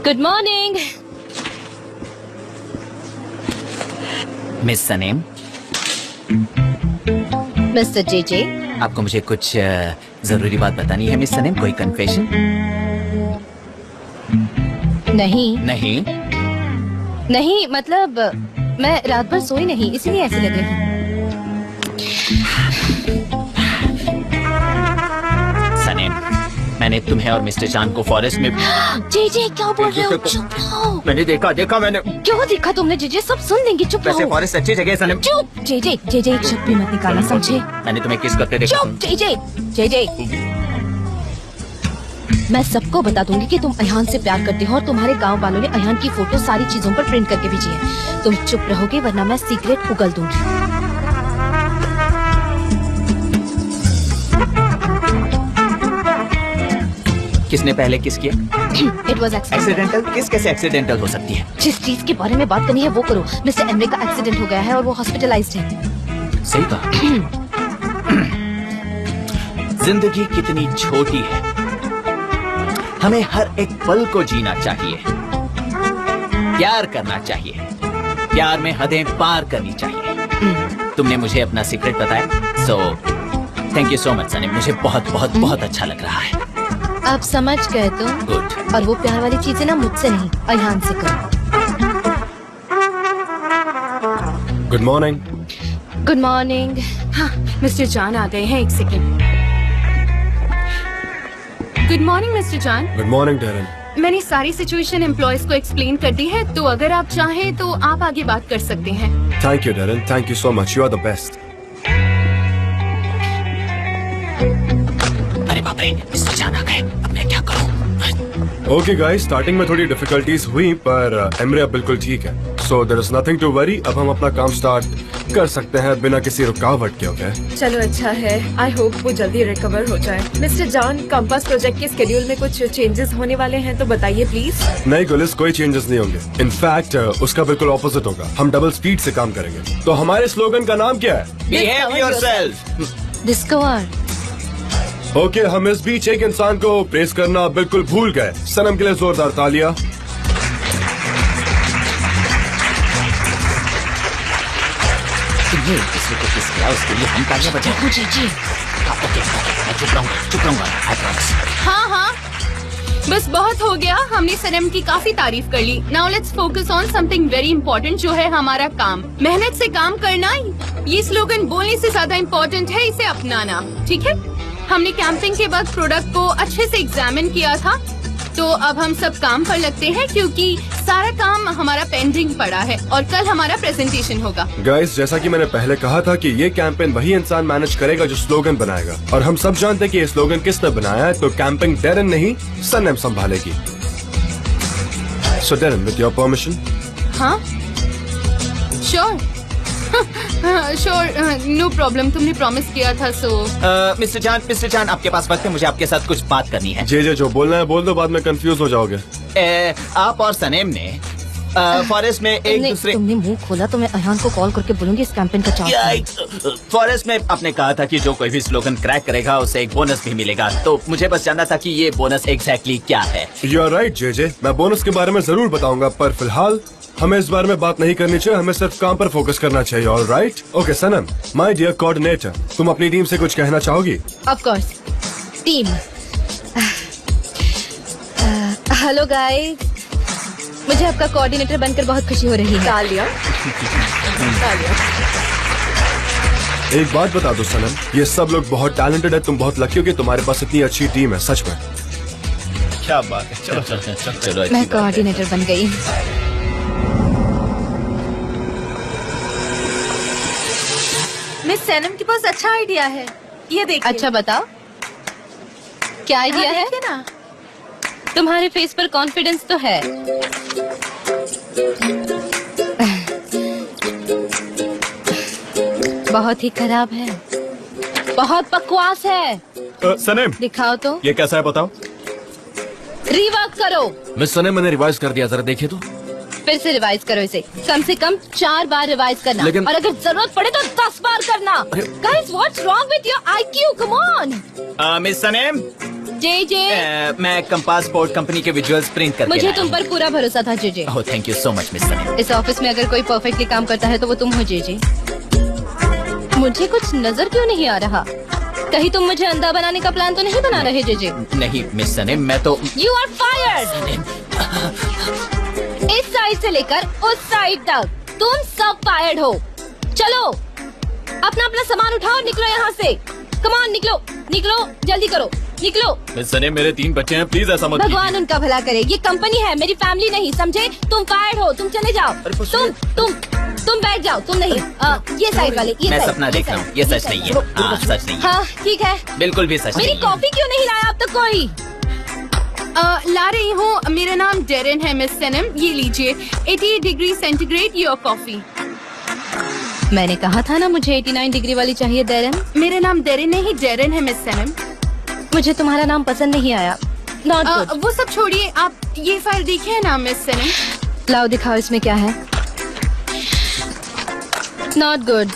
Good morning miss Sanam. Mister JJ. आपको मुझे कुछ जरूरी बात बतानी है मिस सनेम। कोई कन्फेशन? नहीं नहीं, मतलब मैं रात भर सोई नहीं, इसीलिए ऐसी लग रही हूँ। सनेम, मैंने तुम्हें और मिस्टर चांद को फॉरेस्ट में। जेजे क्या बोल रहे हो? चुप रहो। मैंने देखा मैंने। क्यों देखा तुमने? जेजे सब सुन लेंगे, चुप वैसे रहो। फॉरेस्ट अच्छी जगह है सनेम। चुप। जेजे एक शब्द भी मत निकालना, समझे? मैंने तुम्हें किस करते देखा। चुप जेजे। मैं सबको बता दूंगी कि तुम अयान से प्यार करते हो और तुम्हारे गांव वालों ने अयान की फोटो सारी चीजों पर प्रिंट करके भेजी है। तुम चुप रहोगे वरना मैं सीक्रेट उगल दूंगी। किसने पहले किस किया? It was accidental. किस कैसे एक्सीडेंटल हो सकती है? जिस चीज के बारे में बात करनी है वो करो। मिस्टर एमरे का एक्सीडेंट हो गया है और वो हॉस्पिटलाइज्ड है। सही कहा। जिंदगी कितनी छोटी है, हमें हर एक पल को जीना चाहिए, प्यार करना चाहिए, प्यार में हदें पार करनी चाहिए। तुमने मुझे अपना सीक्रेट बताया, so thank you so much Sunny. मुझे बहुत बहुत बहुत अच्छा लग रहा है। आप समझ गए तो गुड। और वो प्यार वाली चीजें ना मुझसे नहीं, अयान से करो। Good morning. Good morning. हाँ, मिस्टर जान आ गए हैं, एक सेकेंड। गुड मॉर्निंग मिस्टर जान। Good morning Darren. मैंने सारी सिचुएशन एम्प्लॉयज को एक्सप्लेन कर दी है, तो अगर आप चाहें तो आप आगे बात कर सकते हैं। Thank you Darren, thank you so much, you are the best. अरे बाप रे, मिस्टर जान आ गए, अब मैं क्या करूं? ओके गाइस, स्टार्टिंग में थोड़ी डिफिकल्टीज हुई पर एमरे अब बिल्कुल ठीक है, so there is nothing to worry. अब हम अपना काम स्टार्ट कर सकते हैं बिना किसी रुकावट के। ओके चलो अच्छा है, आई होप वो जल्दी रिकवर हो जाए। मिस्टर जॉन, कंपास प्रोजेक्ट के स्केड्यूल में कुछ चेंजेस होने वाले हैं तो बताइए प्लीज। नहीं गुलिस, कोई चेंजेस नहीं होंगे। इनफैक्ट उसका बिल्कुल ऑपोजिट होगा, हम डबल स्पीड से काम करेंगे। तो हमारे स्लोगन का नाम क्या है? Behave yourself. डिस्कवर। ओके, हम इस बीच एक इंसान को प्रेस करना बिल्कुल भूल गए। सनम के लिए जोरदार तालियां। तुमने किसी को किस किया उसके लिए हम तालियां बजाएं। जी। ओके, मैं चुप रहूंगा। I promise. हाँ, बस बहुत हो गया। हमने सनम की काफी तारीफ कर ली। Now let's focus on something very important, जो है हमारा काम। मेहनत से काम करना, ये स्लोगन बोलने से ज्यादा इम्पोर्टेंट है इसे अपनाना, ठीक है? हमने कैंपिंग के बाद प्रोडक्ट को अच्छे से एग्जामिन किया था, तो अब हम सब काम पर लगते हैं क्योंकि सारा काम हमारा पेंडिंग पड़ा है और कल हमारा प्रेजेंटेशन होगा। गाइस, जैसा कि मैंने पहले कहा था कि ये कैंपेन वही इंसान मैनेज करेगा जो स्लोगन बनाएगा, और हम सब जानते हैं कि ये स्लोगन किसने बनाया है, तो कैंपिंग डेरन नहीं सनम संभालेगी। So Darren, with your permission. हाँ, श्योर। Sure, no problem. तुमने प्रॉमिस किया था, सो मिस्टर जान आपके पास वक्त है? मुझे आपके साथ कुछ बात करनी है। जे जो बोलना है बोल दो, बाद में कंफ्यूज हो जाओगे। आप और सनेम ने फॉरेस्ट में एक दूसरे। तुमने मुंह खोला तो मैं अयान को कॉल करके बोलूंगी इस कैंपेन का चार्ज। फॉरेस्ट में आपने कहा था कि जो कोई भी स्लोगन क्रैक करेगा उसे एक बोनस भी मिलेगा, तो मुझे बस जानना था कि ये बोनस एग्जैक्टली क्या है। यू आर राइट जे, मैं बोनस के बारे में जरूर बताऊंगा, पर फिलहाल हमें इस बारे में बात नहीं करनी चाहिए। हमें सिर्फ काम पर फोकस करना चाहिए। Alright? Okay Sanam, my dear coordinator, तुम अपनी टीम से कुछ कहना चाहोगी? Of course. Team, hello guys, मुझे आपका कोऑर्डिनेटर बनकर बहुत खुशी हो रही है। तालियां। एक बात बता दो सनम, ये सब लोग बहुत टैलेंटेड है, तुम बहुत लकी हो कि तुम्हारे पास इतनी अच्छी टीम है, सच में। क्या बात है। चलो मैं कोऑर्डिनेटर बन गई। मिस सनम के पास अच्छा आइडिया है, ये देखिए। अच्छा बताओ, क्या आइडिया है? देखिए ना। तुम्हारे फेस पर कॉन्फिडेंस तो है। बहुत ही खराब है, बहुत बकवास है। सनम, दिखाओ तो। ये कैसा है बताओ। रीवर्क करो। मिस सने मैंने रिवाइज कर दिया, जरा देखिए तो। फिर से रिवाइज करो इसे, कम से कम 4 बार रिवाइज करना, लेकिन- और अगर जरूरत पड़े तो 10 बार करना। Guys, what's wrong with your IQ? Come on. Miss Sanam, J मैं कंपास पोर्ट कंपनी के विजुअल्स प्रिंट करके मुझे लाया तुम पर पूरा भरोसा था जे। हूँ। Oh, thank you so much miss Sanam. इस ऑफिस में अगर कोई परफेक्टली काम करता है तो वो तुम हो जे। मुझे कुछ नजर क्यों नहीं आ रहा? कहीं तुम मुझे अंधा बनाने का प्लान तो नहीं बना रहे जे? नहीं मिस सनेम, मैं तो यू आर फायर्ड। इस साइड से लेकर उस साइड तक तुम सब फायर्ड हो। चलो अपना अपना सामान उठाओ और निकलो यहाँ से। कम ऑन, निकलो निकलो, जल्दी करो, निकलो। मिस सनेम, मेरे 3 बच्चे हैं, प्लीज ऐसा मत भगवान उनका भला करे, ये कंपनी है, मेरी फैमिली नहीं, समझे? तुम फायर्ड हो, तुम चले जाओ। तुम बैठ जाओ, तुम नहीं। ये साइड वाले, ये मैं साइड, सपना देख रहा हूँ, ये सच नहीं है। हाँ, सच नहीं है, हाँ ठीक है। बिल्कुल भी सच मेरी नहीं है। कॉफी क्यों नहीं लाया अब तक कोई? ला रही हूँ। मेरा नाम डेरेन है मिस सनम, ये लीजिए 88 डिग्री सेंटीग्रेड योर कॉफी। मैंने कहा था ना मुझे 89 डिग्री वाली चाहिए डेरेन। मेरा नाम डेरेन नहीं, डेरेन है मिस सनम। मुझे तुम्हारा नाम पसंद नहीं आया। Not good. वो सब छोड़िए, आप ये फाइल देखिए ना मिस सनम। लाओ दिखाओ इसमें क्या है। Not good,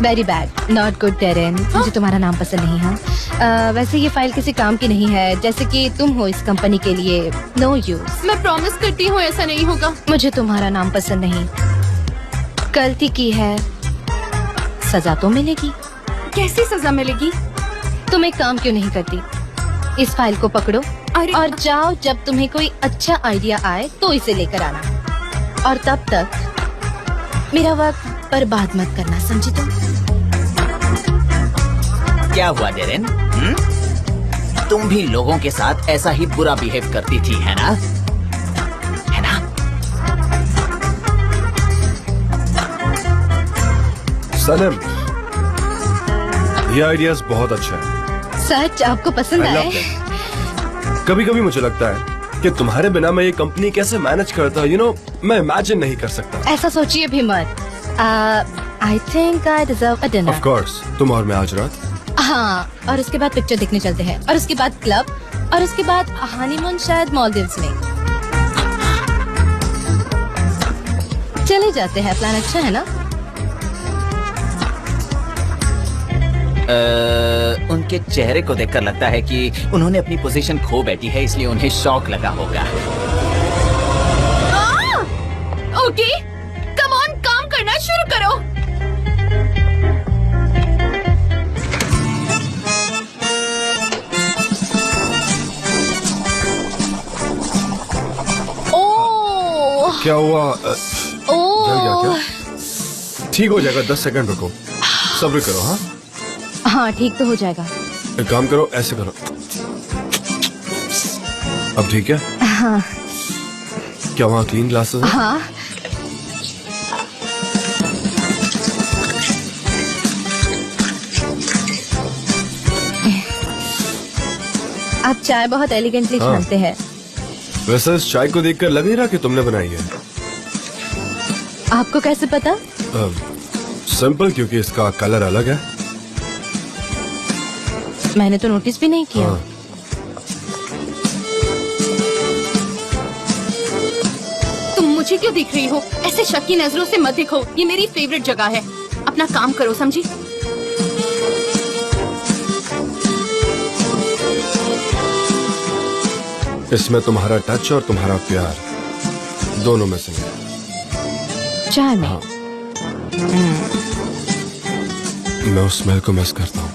very bad, not good Darren. मुझे तुम्हारा नाम पसंद नहीं है। वैसे ये फाइल किसी काम की नहीं है, जैसे कि तुम हो इस कंपनी के लिए नो यूज। मैं प्रॉमिस करती हूँ ऐसा नहीं होगा। मुझे तुम्हारा नाम पसंद नहीं। गलती की है, सजा तो मिलेगी। कैसी सजा मिलेगी? तुम एक काम क्यों नहीं करती, इस फाइल को पकड़ो अरे और जाओ, जब तुम्हें कोई अच्छा आइडिया आए तो इसे लेकर आना, और तब तक मेरा वक्त बर्बाद मत करना, समझी तुम? क्या हुआ डेरेन? तुम भी लोगों के साथ ऐसा ही बुरा बिहेव करती थी, है ना? है ना? सनम, ये आइडियाज बहुत अच्छा है। सच आपको पसंद आए? कभी कभी मुझे लगता है कि तुम्हारे बिना मैं ये कंपनी कैसे मैनेज करता, यू नो, मैं इमेजिन नहीं कर सकता। ऐसा सोचिए भी मत। I think I deserve a of dinner. Course, तुम और मैं आज रात। हाँ, और उसके बाद पिक्चर देखने चलते हैं, और उसके बाद क्लब, और उसके बाद हनीमून शायद मालदीव्स में। चले जाते हैं, प्लान अच्छा है ना? उनके चेहरे को देखकर लगता है कि उन्होंने अपनी पोजीशन खो बैठी है, इसलिए उन्हें शौक लगा होगा। ओके, कम ऑन, काम करना शुरू करो। ओह क्या हुआ? जल गया ओह, क्या? ठीक हो जाएगा, 10 सेकंड रुको, सब्र करो। हाँ, हाँ ठीक तो हो जाएगा। एक काम करो, ऐसे करो। अब ठीक है? हाँ क्या वहाँ क्लीन ग्लासेस है? हाँ, आप चाय बहुत एलिगेंटली हाँ। छानते हैं। वैसे इस चाय को देखकर लग नहीं रहा कि तुमने बनाई है। आपको कैसे पता? सिंपल, क्योंकि इसका कलर अलग है। मैंने तो नोटिस भी नहीं किया। हाँ। तुम मुझे क्यों देख रही हो? ऐसे शक की नजरों से मत देखो, ये मेरी फेवरेट जगह है। अपना काम करो, समझी? इसमें तुम्हारा टच और तुम्हारा प्यार दोनों में से है। चाय में? हाँ। मैं उस स्मेल को मिस करता हूँ।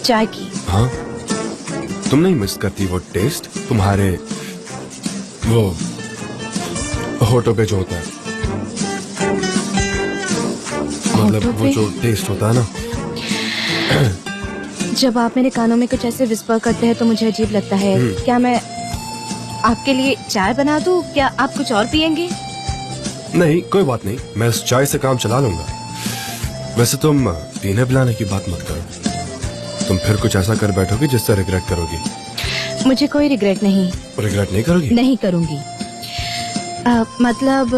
चाय की? हाँ, तुम नहीं मिस करती वो टेस्ट तुम्हारे वो होठों पे जो होता है, मतलब होठों वो पे? जो टेस्ट होता है ना। जब आप मेरे कानों में कुछ ऐसे विस्पर करते हैं तो मुझे अजीब लगता है। क्या मैं आपके लिए चाय बना दूं? क्या आप कुछ और पियेंगे? नहीं, कोई बात नहीं, मैं इस चाय से काम चला लूंगा। वैसे तुम पीने पिलाने की बात मत करो, तुम फिर कुछ ऐसा कर बैठोगे जिससे रिग्रेट करोगी। मुझे कोई रिग्रेट नहीं। रिग्रेट नहीं करोगी? नहीं करूंगी। मतलब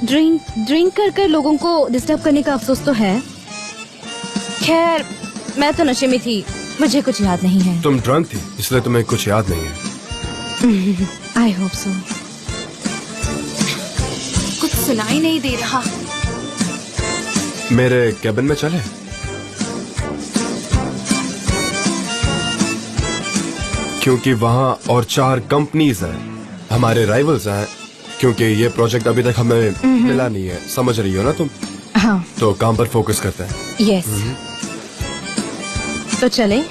ड्रिंक कर कर लोगों को डिस्टर्ब करने का अफसोस तो है। खैर, मैं तो नशे में थी, मुझे कुछ याद नहीं है। तुम ड्रंक थी इसलिए तुम्हें कुछ याद नहीं है। I hope so. कुछ सुनाई नहीं दे रहा। मेरे कैबिन में चले? क्योंकि वहां और 4 कंपनीज हैं, हमारे राइवल्स हैं। क्योंकि ये प्रोजेक्ट अभी तक हमें मिला नहीं है, समझ रही हो ना तुम? हाँ तो काम पर फोकस करते हैं। यस। तो चले।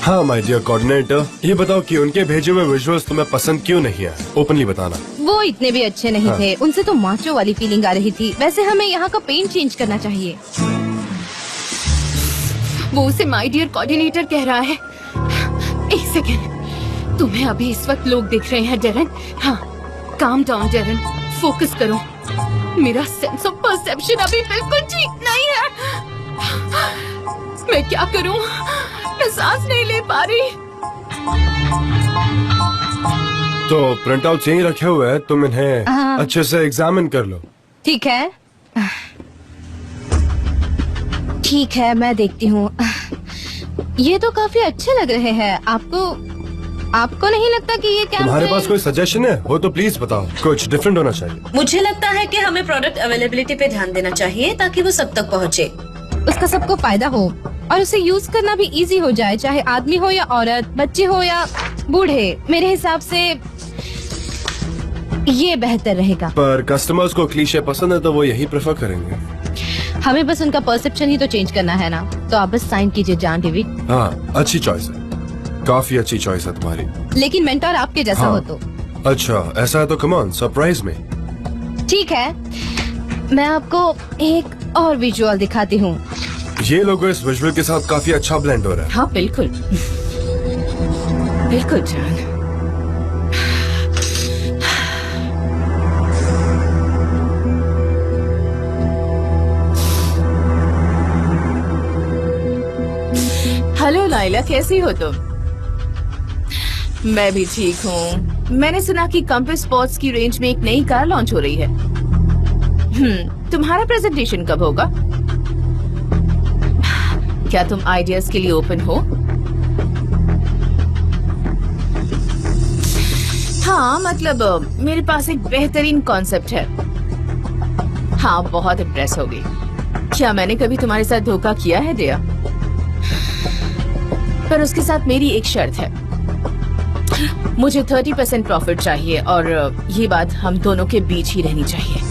हाँ माय डियर कोऑर्डिनेटर, ये बताओ कि उनके भेजे हुए विजुअल्स तुम्हें पसंद क्यों नहीं है? ओपनली बताना। वो इतने भी अच्छे नहीं हाँ। थे, उनसे तो माचो वाली फीलिंग आ रही थी। वैसे हमें यहाँ का पेंट चेंज करना चाहिए। वो उसे माय डियर कोऑर्डिनेटर कह रहा है। एक सेकेंड, तुम्हें अभी इस वक्त लोग दिख रहे हैं डेरन। हाँ, काम डाउन डेरन, फोकस करो। मेरा सेंस ऑफ परसेप्शन अभी बिल्कुल ठीक नहीं है। मैं क्या करूं? मैं सांस नहीं ले पा रही। तो प्रिंट आउट यहीं रखे हुए हैं, तुम इन्हें हाँ। अच्छे से एग्जामिन कर लो। ठीक है, ठीक है, मैं देखती हूँ। ये तो काफी अच्छे लग रहे हैं। आपको नहीं लगता कि ये तुम्हारे कैंपेन? पास कोई सजेशन है हो तो प्लीज बताओ। कुछ डिफरेंट होना चाहिए। मुझे लगता है कि हमें प्रोडक्ट अवेलेबिलिटी पे ध्यान देना चाहिए ताकि वो सब तक पहुँचे। उसका सबको फायदा हो और उसे यूज करना भी इजी हो जाए, चाहे आदमी हो या औरत, बच्चे हो या बूढ़े। मेरे हिसाब से ये बेहतर रहेगा। पर कस्टमर्स को क्लीशे पसंद है तो वो यही प्रेफर करेंगे। हमें बस उनका परसेप्शन ही तो चेंज करना है ना। तो आप बस साइन कीजिए जान डेविड। हाँ, अच्छी चॉइस है, काफी अच्छी चॉइस है तुम्हारी। लेकिन मेंटोर आपके जैसा हाँ। हो तो। अच्छा, ऐसा है तो कम ऑन, सरप्राइज में। ठीक है, मैं आपको एक और विजुअल दिखाती हूँ। ये लोगो इस विजुअल के साथ काफी अच्छा ब्लेंड हो रहा है। हाँ बिल्कुल, बिल्कुल जान। हेलो लाइला, कैसी हो तुम? मैं भी ठीक हूँ। मैंने सुना कि कंपास स्पोर्ट्स की रेंज में एक नई कार लॉन्च हो रही है। तुम्हारा प्रेजेंटेशन कब होगा? क्या तुम आइडियाज के लिए ओपन हो? हाँ, मतलब मेरे पास एक बेहतरीन कॉन्सेप्ट है। हाँ, बहुत इम्प्रेस हो गई। क्या मैंने कभी तुम्हारे साथ धोखा किया है दिया? पर उसके साथ मेरी एक शर्त है। मुझे 30% प्रॉफिट चाहिए और ये बात हम दोनों के बीच ही रहनी चाहिए।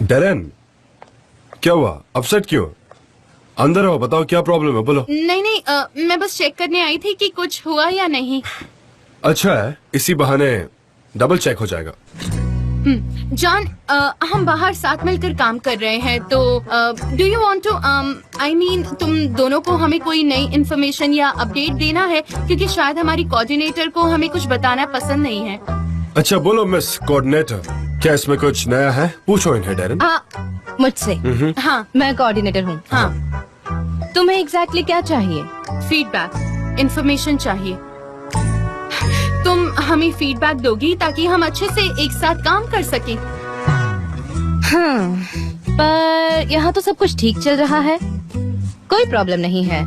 डेरेन, क्या हुआ? अपसेट क्यों? अंदर आओ, बताओ क्या प्रॉब्लम है, बोलो। नहीं, मैं बस चेक करने आई थी कि कुछ हुआ या नहीं। अच्छा है, इसी बहाने डबल चेक हो जाएगा। जॉन, हम बाहर साथ मिलकर काम कर रहे हैं, तो do you want to I mean तुम दोनों को हमें कोई नई इन्फॉर्मेशन या अपडेट देना है, क्योंकि शायद हमारी कोऑर्डिनेटर को हमें कुछ बताना पसंद नहीं है। अच्छा बोलो मिस कोऑर्डिनेटर, क्या इसमें कुछ नया है? पूछो इन्हें डेरेन। हाँ, मुझसे। हाँ मैं कोऑर्डिनेटर हूँ। हाँ, तुम्हें एग्जैक्टली क्या चाहिए? फीडबैक, इन्फॉर्मेशन चाहिए। तुम हमें फीडबैक दोगी ताकि हम अच्छे से एक साथ काम कर सकें। हाँ, पर यहाँ तो सब कुछ ठीक चल रहा है, कोई प्रॉब्लम नहीं है।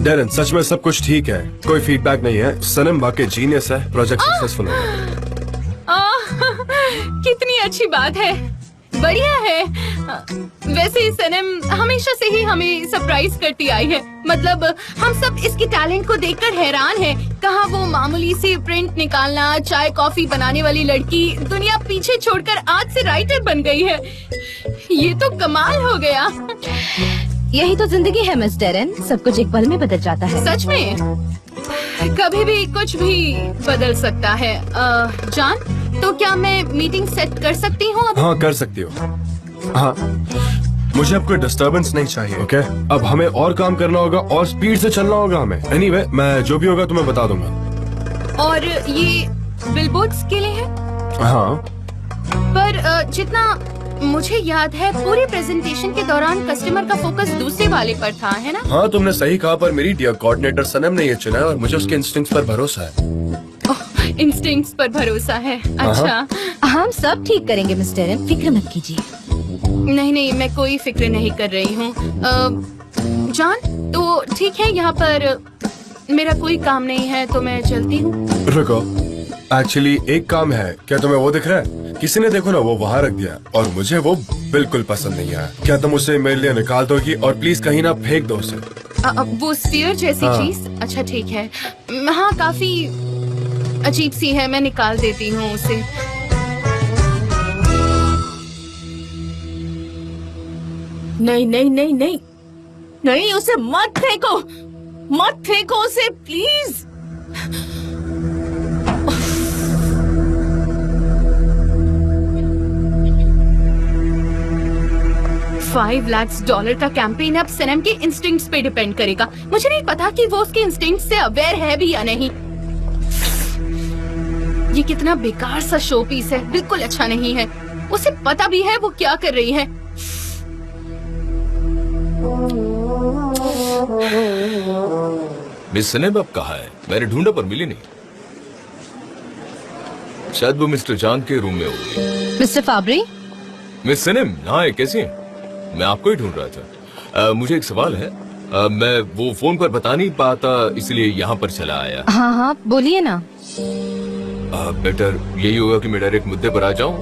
डेरेन, सच में सब कुछ ठीक है, कोई फीडबैक नहीं है। सनम वाकई जीनियस है, प्रोजेक्ट सक्सेसफुल होगा। कितनी अच्छी बात है, बढ़िया है। वैसे ही सनम हमेशा से ही हमें सरप्राइज करती आई है। मतलब हम सब इसकी टैलेंट को देखकर हैरान हैं। कहाँ वो मामूली सी प्रिंट निकालना, चाय कॉफी बनाने वाली लड़की दुनिया पीछे छोड़कर आज से राइटर बन गई है। ये तो कमाल हो गया। यही तो जिंदगी है मिस डेरेन, सब कुछ एक पल में बदल जाता है। सच में कभी भी कुछ भी बदल सकता है। जान, तो क्या मैं मीटिंग सेट कर सकती हूँ? हाँ, कर सकती हो। हाँ, मुझे अब कोई डिस्टरबेंस नहीं चाहिए। ओके, अब हमें और काम करना होगा और स्पीड से चलना होगा हमें। एनीवे, मैं जो भी होगा तुम्हें बता दूंगा। और ये बिलबोर्ड्स के लिए है? हाँ, पर जितना मुझे याद है पूरे प्रेजेंटेशन के दौरान कस्टमर का फोकस दूसरे वाले पर था, है ना? हाँ, तुमने सही कहा, पर मेरी डियर कोऑर्डिनेटर सनम ने ये चुना है और मुझे उसके इंस्टिंक्ट्स पर भरोसा है। इंस्टिंक्ट्स पर भरोसा है? अच्छा, हम सब ठीक करेंगे मिस डेरेन, फिक्र मत कीजिए। नहीं, मैं कोई फिक्र नहीं कर रही हूँ। जान, तो ठीक है, यहाँ पर मेरा कोई काम नहीं है तो मैं चलती हूँ। रुको, एक्चुअली एक काम है। क्या तुम्हें वो दिख रहा है? किसी ने देखो ना, वो वहाँ रख दिया और मुझे वो बिल्कुल पसंद नहीं आया। क्या तुम उसे मेरे लिए निकाल दोगी और प्लीज कहीं ना फेंक दो उसे। वो स्फीयर जैसी हाँ। चीज? अच्छा ठीक है। हाँ, काफी अजीब सी है, मैं निकाल देती हूँ उसे। नहीं, उसे मत फेंको उसे प्लीज। $5 लाख का कैंपेन अब सनम के इंस्टिंक्ट्स पे डिपेंड करेगा। मुझे नहीं पता कि वो उसके इंस्टिंक्ट्स से अवेयर है भी या नहीं। ये कितना बेकार सा शो पीस है, बिल्कुल अच्छा नहीं है। उसे पता भी है वो क्या कर रही है। मिस सनम अब कहाँ है? मैंने ढूंढा पर मिली नहीं। शायद वो मिस्टर जान के रूम में होगी। मिस्टर फाब्री, मिस सनम, हाँ, कैसी हैं? मैं आपको ही ढूंढ रहा था। मुझे एक सवाल है। मैं वो फोन पर बता नहीं पाता, इसलिए यहाँ पर चला आया। हाँ, बोलिए ना। बेटर यही होगा कि मैं डायरेक्ट मुद्दे पर आ जाऊँ।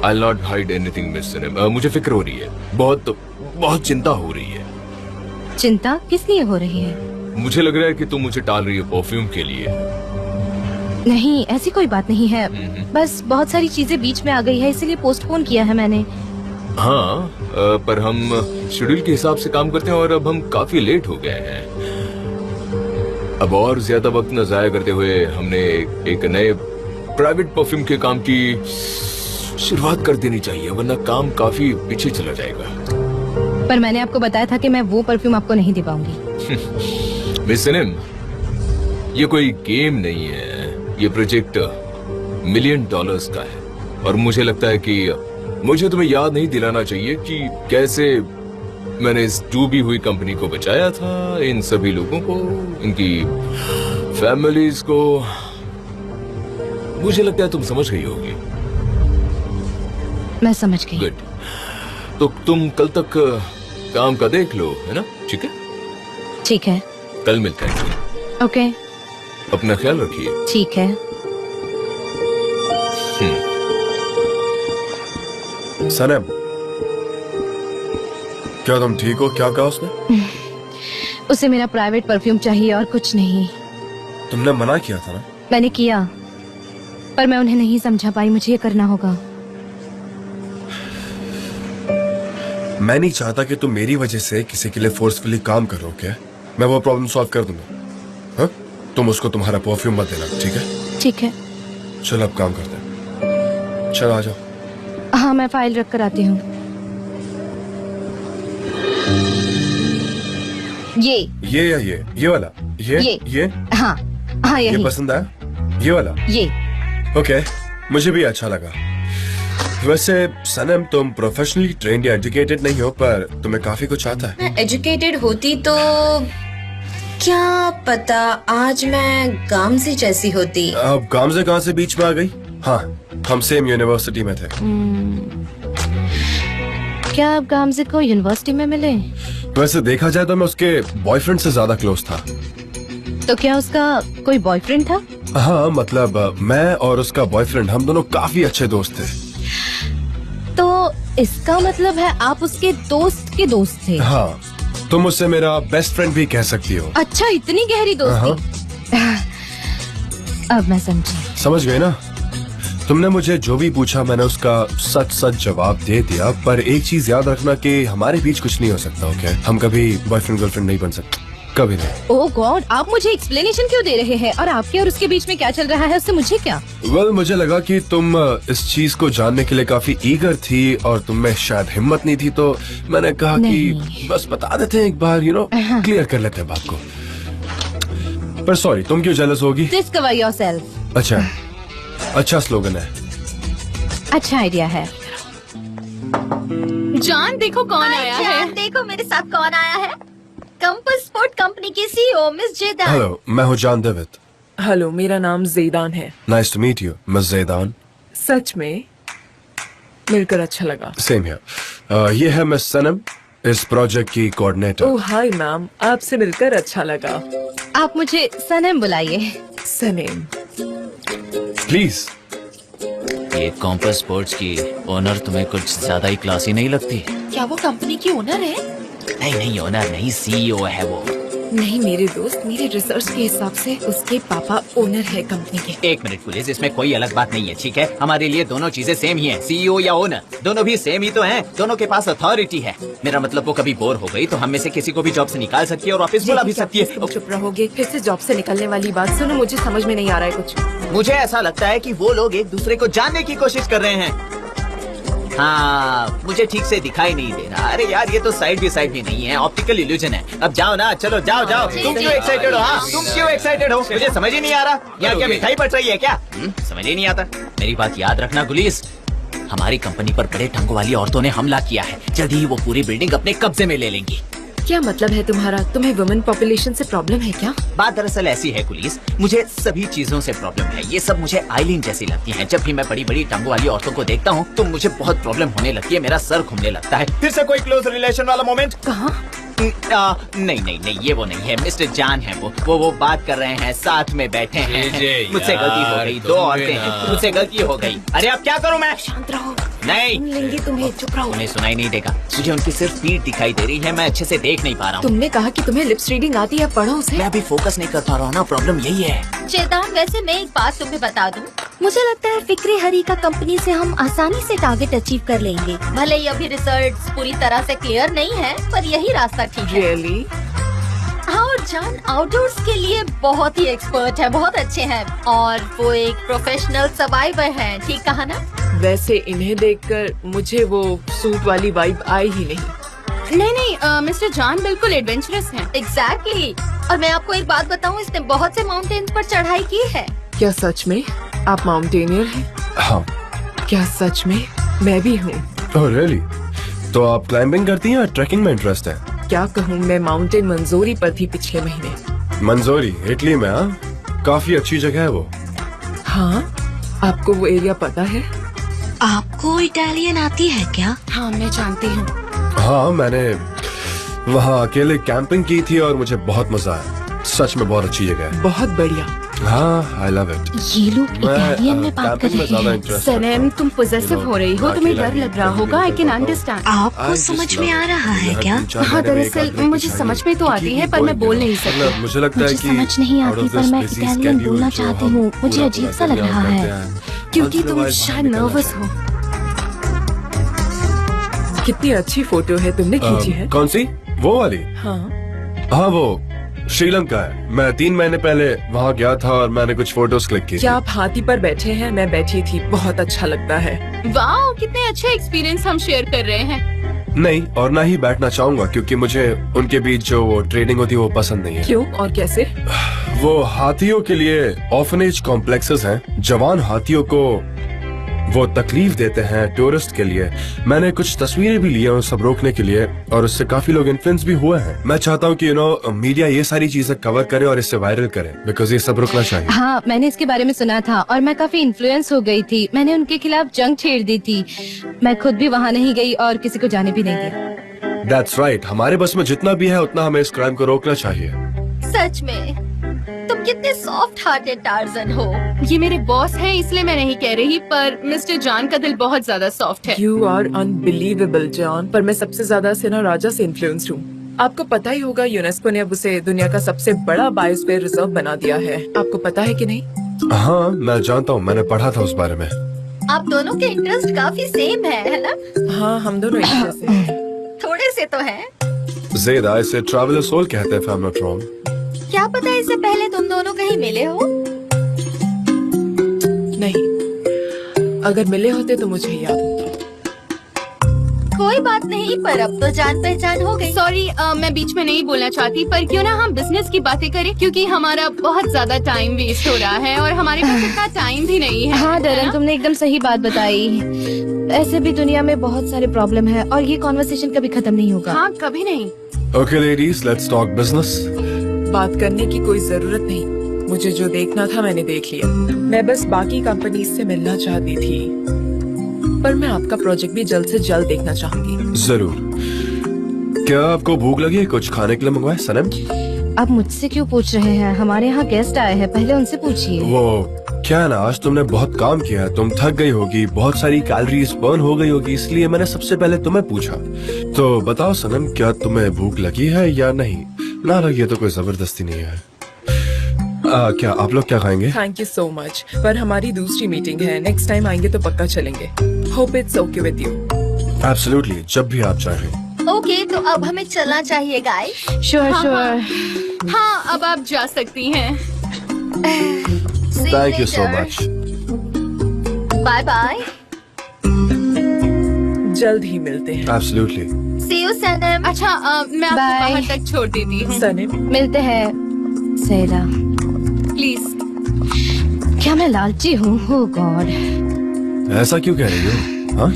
I'll not hide anything, miss Sanam. मुझे फिक्र हो रही है, बहुत चिंता हो रही है। चिंता किस लिए हो रही है? मुझे लग रहा है कि तुम मुझे टाल रही हो परफ्यूम के लिए। नहीं, ऐसी कोई बात नहीं है। बस बहुत सारी चीजें बीच में आ गई है, इसलिए पोस्टपोन किया है मैंने। हाँ, पर हम शेड्यूल के हिसाब से काम करते हैं और अब हम काफी लेट हो गए हैं। अब और ज्यादा वक्त न जाया करते हुए हमने एक नए प्राइवेट परफ्यूम के काम की शुरुआत कर देनी चाहिए, वरना काम काफी पीछे चला जाएगा। पर मैंने आपको बताया था कि मैं वो परफ्यूम आपको नहीं दे पाऊंगी। मिस सनम, ये कोई गेम नहीं है, ये प्रोजेक्ट $1 मिलियन का है। और मुझे लगता है कि मुझे तुम्हें याद नहीं दिलाना चाहिए कि कैसे मैंने इस डूबी हुई कंपनी को बचाया था, इन सभी लोगों को, इनकी फैमिलीज को। मुझे लगता है तुम समझ गई होगी। मैं समझ गई। गुड, तो तुम कल तक काम का देख लो, है ना? ठीक है, ठीक है, कल मिलते हैं। ओके, अपना ख्याल रखिए। ठीक है। सनम, क्या तुम ठीक हो? क्या कहा उसने? उसे मेरा प्राइवेट परफ्यूम चाहिए और कुछ नहीं। तुमने मना किया था ना? मैंने किया, पर मैं उन्हें नहीं समझा पाई। मुझे ये करना होगा। मैं नहीं चाहता कि तुम मेरी वजह से किसी के लिए फोर्सफुली काम करो। क्या? मैं वो प्रॉब्लम सॉल्व कर दूंगा। हाँ? तुम उसको तुम्हारा परफ्यूम मत देना, ठीक है? ठीक है। चलो अब काम करते हैं। चलो आ जाओ। हाँ, मैं फाइल रख कर आती हूँ। ये या ये वाला? ये? हाँ, ये यही। पसंद आया? ये वाला? ये। ओके, मुझे भी अच्छा लगा। वैसे सनम, तुम प्रोफेशनली ट्रेंड या एजुकेटेड नहीं हो, पर तुम्हें काफी कुछ आता है। मैं एजुकेटेड होती तो क्या पता आज मैं गामजे जैसी होती। अब गामजे कहाँ से बीच में आ गई? हाँ, हम सेम यूनिवर्सिटी में थे। क्या आप गामजे को यूनिवर्सिटी में मिले? वैसे देखा जाए तो मैं उसके बॉयफ्रेंड से ज्यादा क्लोज था। तो क्या उसका कोई बॉयफ्रेंड था? हाँ मतलब मैं और उसका बॉयफ्रेंड हम दोनों काफी अच्छे दोस्त थे। तो इसका मतलब है आप उसके दोस्त के दोस्त थे? हाँ, तुम उससे मेरा बेस्ट फ्रेंड भी कह सकती हो। अच्छा, इतनी गहरी दोस्ती। अब मैं समझी। समझ गए ना? तुमने मुझे जो भी पूछा मैंने उसका सच सच जवाब दे दिया, पर एक चीज याद रखना कि हमारे बीच कुछ नहीं हो सकता, ओके? हम कभी बॉयफ्रेंड गर्लफ्रेंड नहीं बन सकते, कभी नहीं। ओह गॉड, आप मुझे एक्सप्लेनेशन क्यों दे रहे हैं? और आपके और उसके बीच में क्या चल रहा है, उससे मुझे क्या? वेल, मुझे लगा कि तुम इस चीज को जानने के लिए काफी ईगर थी और तुम में शायद हिम्मत नहीं थी, तो मैंने कहा कि बस बता देते हैं एक बार, क्लियर कर लेते हैं बात को। पर सॉरी, तुम क्यों जेलस होगी? Discover yourself. अच्छा स्लोगन है। अच्छा आइडिया है। जान देखो कौन आया है। देखो मेरे साथ कौन आया है। कंपस स्पोर्ट कंपनी की सीईओ मिस जेदान। हेलो, मैं हूँ जान डेविड। हेलो, मेरा नाम जेदान है। Nice to meet you miss जेदान। सच में मिलकर अच्छा लगा। Same here. ये है मिस सनम, इस प्रोजेक्ट की कोऑर्डिनेटर। ओह हाय मैम, आपसे मिलकर अच्छा लगा। आप मुझे सनम बुलाइए। सनेम। प्लीज। ये कॉम्पस स्पोर्ट्स की ओनर तुम्हें कुछ ज्यादा ही क्लासी नहीं लगती? क्या वो कंपनी की ओनर है? नहीं, ओनर नहीं, सीईओ है वो। नहीं मेरे दोस्त, मेरे रिसर्च के हिसाब से उसके पापा ओनर है कंपनी के। एक मिनट पुलिस, इसमें कोई अलग बात नहीं है, ठीक है? हमारे लिए दोनों चीजें सेम ही हैं, सीईओ या ओनर, दोनों भी सेम ही तो हैं। दोनों के पास अथॉरिटी है। मेरा मतलब वो कभी बोर हो गई तो हम में से किसी को भी जॉब से निकाल सकती है और वापस बुला भी सकती है। तुम चुप रहोगे? फिर से जॉब से निकलने वाली बात सुनो, मुझे समझ में नहीं आ रहा है कुछ। मुझे ऐसा लगता है कि वो लोग एक दूसरे को जानने की कोशिश कर रहे हैं। हाँ, मुझे ठीक से दिखाई नहीं दे रहा। अरे यार, ये तो साइड भी नहीं है, ऑप्टिकल इल्यूजन है। अब जाओ ना, चलो जाओ। तुम क्यों एक्साइटेड हो? हाँ, तुम क्यों एक्साइटेड हो? मुझे समझ ही नहीं आ रहा। यहाँ क्या मिठाई बट रही है क्या? समझ ही नहीं आता। मेरी बात याद रखना गुलीस, हमारी कंपनी पर बड़े ढंग वाली औरतों ने हमला किया है। जल्दी ही वो पूरी बिल्डिंग अपने कब्जे में ले लेंगी। क्या मतलब है तुम्हारा? तुम्हें वुमेन पॉपुलेशन से प्रॉब्लम है क्या? बात दरअसल ऐसी है पुलिस, मुझे सभी चीजों से प्रॉब्लम है। ये सब मुझे आइलिन जैसी लगती हैं। जब भी मैं बड़ी बड़ी टांगों वाली औरतों को देखता हूँ तो मुझे बहुत प्रॉब्लम होने लगती है, मेरा सर घूमने लगता है। फिर से कोई क्लोज रिलेशन वाला मोमेंट? कहाँ? नहीं, ये वो नहीं है। मिस्टर जान है वो बात कर रहे हैं, साथ में बैठे हैं। मुझसे गलती हो गई, दो औरतें हैं, मुझसे गलती हो गई। अरे अब क्या करूँ मैं? शांत रहो। नहीं, लेंगे तुम्हें, चुप रहो। उन्हें सुनाई नहीं देगा। मुझे उनकी सिर्फ पीठ दिखाई दे रही है, मैं अच्छे से देख नहीं पा रहा हूँ। तुमने कहा कि तुम्हें लिप्स रीडिंग आती है, पढ़ो उसे। मैं अभी फोकस नहीं कर पा रहा हूँ ना, प्रॉब्लम यही है। जेदान, वैसे मैं एक बात तुम्हें बता दूं, मुझे लगता है फिक्रे हरी का कंपनी से हम आसानी से टारगेट अचीव कर लेंगे। भले ही अभी रिजल्ट्स पूरी तरह से क्लियर नहीं है, पर यही रास्ता ठीक है। रियली? हाँ, और जान आउटडोर्स के लिए बहुत ही एक्सपर्ट है, बहुत अच्छे हैं, और वो एक प्रोफेशनल सर्वाइवर हैं। ठीक कहा ना? वैसे इन्हें देखकर मुझे वो सूट वाली वाइब आई ही नहीं। नहीं, मिस्टर जान बिल्कुल एडवेंचरस हैं। एग्जैक्टली। और मैं आपको एक बात बताऊं, इसने बहुत से माउंटेन्स पर चढ़ाई की है। क्या सच में आप माउंटेनियर हैं? हाँ। क्या सच में? मैं भी हूँ। Oh really? तो आप क्लाइंबिंग करती हैं या ट्रैकिंग में इंटरेस्ट है? क्या कहूँ, मैं माउंटेन मंजोरी पर थी पिछले महीने। मंजोरी इटली में? हाँ, काफी अच्छी जगह है वो। हाँ, आपको वो एरिया पता है? आपको इटालियन आती है क्या? हाँ, मैं जानती हूँ। हाँ, मैंने वहाँ अकेले कैंपिंग की थी और मुझे बहुत मजा आया। सच में बहुत अच्छी जगह है। बहुत बढ़िया। हाँ, आई लव इट। ये लोग इटालियन में बात कर रहे हैं। सनम, तुम पोजेसिव हो रही हो, तुम्हें डर लग रहा होगा। I can understand. आपको समझ में आ रहा है क्या? हाँ, दरअसल मुझे समझ में तो आती है, पर मैं बोल नहीं सकती। मुझे लगता है मुझे कि समझ नहीं आती, पर मैं इटालियन बोलना चाहती हूँ। मुझे अजीब सा लग रहा है, क्योंकि तुम शायद नर्वस हो। कितनी अच्छी फोटो है, तुमने खींची है? कौन सी? वो वाली? हाँ, वो श्रीलंका है। मैं 3 महीने पहले वहाँ गया था और मैंने कुछ फोटोज क्लिक की। क्या आप हाथी पर बैठे हैं? मैं बैठी थी, बहुत अच्छा लगता है। वाह, कितने अच्छे एक्सपीरियंस हम शेयर कर रहे हैं। नहीं, और ना ही बैठना चाहूंगा, क्योंकि मुझे उनके बीच जो वो ट्रेडिंग होती है वो पसंद नहीं है। क्यों और कैसे? वो हाथियों के लिए ऑर्फनेज कॉम्प्लेक्सेस हैं। जवान हाथियों को वो तकलीफ देते हैं टूरिस्ट के लिए। मैंने कुछ तस्वीरें भी ली हैं उस सब रोकने के लिए, और उससे काफी लोग इन्फ्लुएंस भी हुए हैं। मैं चाहता हूँ कि मीडिया ये सारी चीजें कवर करे और इससे वायरल करे, बिकॉज ये सब रुकना चाहिए। हाँ, मैंने इसके बारे में सुना था और मैं काफी इन्फ्लुएंस हो गई थी। मैंने उनके खिलाफ जंग छेड़ दी थी। मैं खुद भी वहाँ नहीं गई और किसी को जाने भी नहीं दिया। That's right। हमारे बस में जितना भी है उतना हमें इस क्राइम को रोकना चाहिए। सच में कितने सॉफ्ट हार्टेड टार्जन हो। ये मेरे बॉस हैं इसलिए मैं नहीं कह रही, पर मिस्टर जॉन का दिल बहुत ज्यादा सॉफ्ट है। यू आर अनबिलीवेबल जॉन, पर मैं सबसे ज्यादा सेना राजा से इन्फ्लुएंस्ड हूँ। आपको पता ही होगा यूनेस्को ने अब उसे दुनिया का सबसे बड़ा बायोस्फीयर रिजर्व बना दिया है। आपको पता है कि नहीं? हाँ मैं जानता हूँ, मैंने पढ़ा था उस बारे में। आप दोनों के इंटरेस्ट काफी सेम है ना? हाँ, हम दोनों एक जैसे हैं। थोड़े से तो हैं। ज़ेदा इसे ट्रैवलर सोल कहते हैं, if I'm not wrong। क्या पता इससे पहले तुम दोनों कहीं मिले हो? नहीं, अगर मिले होते तो मुझे याद होता। कोई बात नहीं, पर अब तो जान पहचान हो गई। सॉरी, मैं बीच में नहीं बोलना चाहती, पर क्यों ना हम बिजनेस की बातें करें, क्योंकि हमारा बहुत ज्यादा टाइम वेस्ट हो रहा है और हमारे पास इतना टाइम भी नहीं है। हाँ डरन, तुमने एकदम सही बात बताई। ऐसे भी दुनिया में बहुत सारे प्रॉब्लम है और ये कॉन्वर्सेशन कभी खत्म नहीं होगा। हाँ, कभी नहीं। Okay ladies, let's talk business। बात करने की कोई जरूरत नहीं, मुझे जो देखना था मैंने देख लिया। मैं बस बाकी कंपनीज से मिलना चाहती थी, पर मैं आपका प्रोजेक्ट भी जल्द से जल्द देखना चाहूंगी। जरूर। क्या आपको भूख लगी है? कुछ खाने के लिए मंगवाए सनम? आप मुझसे क्यों पूछ रहे हैं? हमारे यहाँ गेस्ट आए हैं, पहले उनसे पूछिए। वो क्या है ना, आज तुमने बहुत काम किया है, तुम थक गई होगी, बहुत सारी कैलोरीज बर्न हो गई होगी, इसलिए मैंने सबसे पहले तुम्हें पूछा। तो बताओ सनम, क्या तुम्हें भूख लगी है या नहीं? ना लगी है तो कोई जबरदस्ती नहीं है। क्या आप लोग क्या खाएंगे? थैंक यू सो मच, पर हमारी दूसरी मीटिंग है, नेक्स्ट टाइम आएंगे तो पक्का चलेंगे। Hope it's okay with you. Absolutely, जब भी आप चाहें। ओके, तो अब हमें चलना चाहिए गाइस। Sure sure. हाँ, अब आप जा सकती हैं। Thank you so much. Bye bye. जल्द ही मिलते हैं। एब्सोल्युटली। See you Sanam. अच्छा, मैं आपको Bye. बाहर तक छोड़ देती हूँ। सनम, मिलते हैं सेरा। प्लीज। क्या मैं लालची हूँ? ओह गॉड। ऐसा क्यों कह रही हो? हाँ?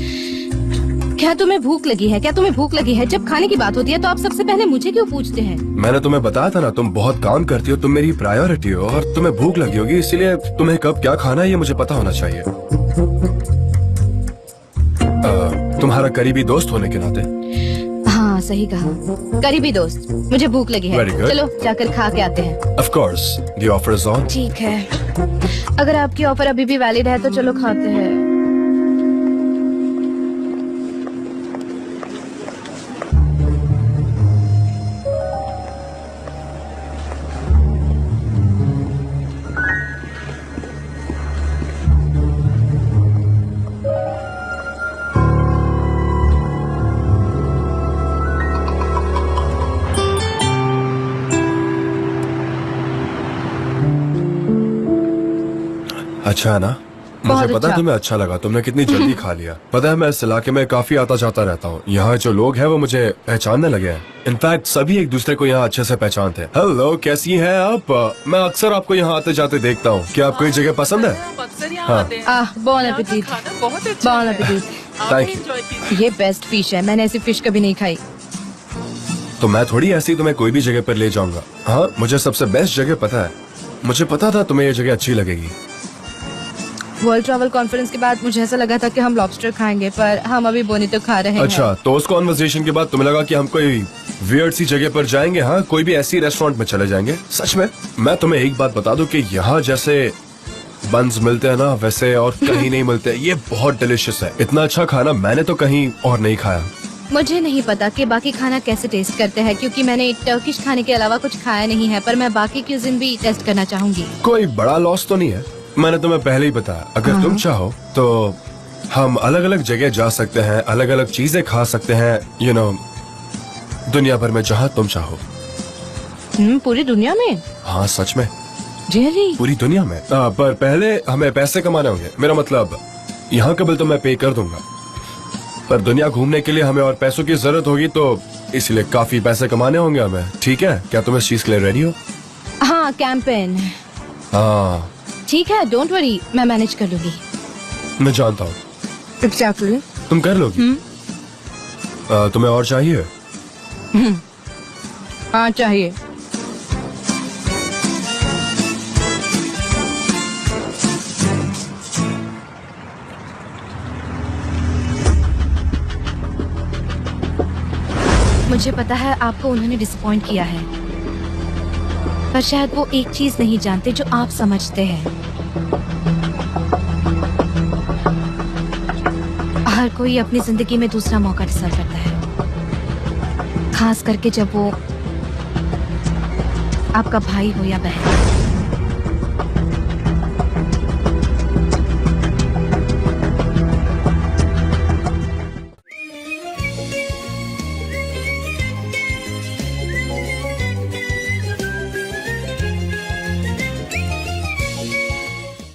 क्या तुम्हें भूख लगी है? क्या तुम्हें भूख लगी है? जब खाने की बात होती है तो आप सबसे पहले मुझे क्यों पूछते हैं? मैंने तुम्हें बताया था ना, तुम बहुत काम करती हो, तुम मेरी प्रायोरिटी हो और तुम्हें भूख लगी होगी, इसीलिए तुम्हें कब क्या खाना है ये मुझे पता होना चाहिए। तुम्हारा करीबी दोस्त होने के नाते। हाँ सही कहा, करीबी दोस्त। मुझे भूख लगी है। Very good. चलो जाकर खा के आते हैं। Of course, the offer is on। ठीक है, अगर आपकी ऑफर अभी भी वैलिड है तो चलो खाते हैं। अच्छा है ना? बहुत मुझे पता है अच्छा। तुम्हें अच्छा लगा, तुमने कितनी जल्दी खा लिया। पता है मैं इस इलाके में काफी आता जाता रहता हूँ, यहाँ जो लोग हैं वो मुझे पहचानने लगे हैं। इनफैक्ट सभी एक दूसरे को यहाँ अच्छे से पहचानते हैं। हेलो, कैसी हैं आप? मैं अक्सर आपको यहाँ आते जाते देखता हूँ। क्या आपको ये जगह पसंद है? हाँ। Bone appétit. Bone appétit. Thank you. ये बेस्ट फिश है, मैंने ऐसी फिश कभी नहीं खाई। तो मैं थोड़ी ऐसी तुम्हें कोई भी जगह पर ले जाऊंगा। हाँ, मुझे सबसे बेस्ट जगह पता है। मुझे पता था तुम्हें ये जगह अच्छी लगेगी। वर्ल्ड ट्रैवल कॉन्फ्रेंस के बाद मुझे ऐसा लगा था कि हम लॉबस्टर खाएंगे, पर हम अभी बोनी तो खा रहे हैं। अच्छा, तो उस कॉन्वर्सेशन के बाद तुम्हें लगा कि हम कोई वियर्ड सी जगह पर जाएंगे? हाँ, कोई भी ऐसी रेस्टोरेंट में चले जाएंगे। सच में मैं तुम्हें एक बात बता दूं कि यहाँ जैसे बन्स मिलते हैं ना, वैसे और कहीं नहीं मिलते। ये बहुत डिलिशियस है। इतना अच्छा खाना मैंने तो कहीं और नहीं खाया। मुझे नहीं पता कि बाकी खाना कैसे टेस्ट करते हैं, क्योंकि मैंने टर्किश खाने के अलावा कुछ खाया नहीं है, पर मैं बाकी क्यूजिन भी टेस्ट करना चाहूंगी। कोई बड़ा लॉस तो नहीं है, मैंने तुम्हें पहले ही बताया। अगर तुम चाहो तो हम अलग अलग जगह जा सकते हैं, अलग अलग चीजें खा सकते हैं, यू नो, दुनिया भर में जहाँ तुम चाहो। पूरी दुनिया में? हाँ सच में, रियली? पूरी दुनिया में। पर पहले हमें पैसे कमाने होंगे। मेरा मतलब यहाँ का बिल तो मैं पे कर दूंगा, पर दुनिया घूमने के लिए हमें और पैसों की जरूरत होगी, तो इसलिए काफी पैसे कमाने होंगे हमें। ठीक है, क्या तुम इस चीज के लिए रेडी हो? हाँ, कैंपेन। हाँ ठीक है, डोंट वरी, मैं मैनेज कर लूंगी। मैं जानता हूँ। एग्जैक्टली। तुम कर लोगी। तुम्हें और चाहिए? हाँ चाहिए। मुझे पता है आपको उन्होंने डिसअपॉइंट किया है, पर शायद वो एक चीज नहीं जानते जो आप समझते हैं। हर कोई अपनी जिंदगी में दूसरा मौका डिजर्व करता है, खास करके जब वो आपका भाई हो या बहन।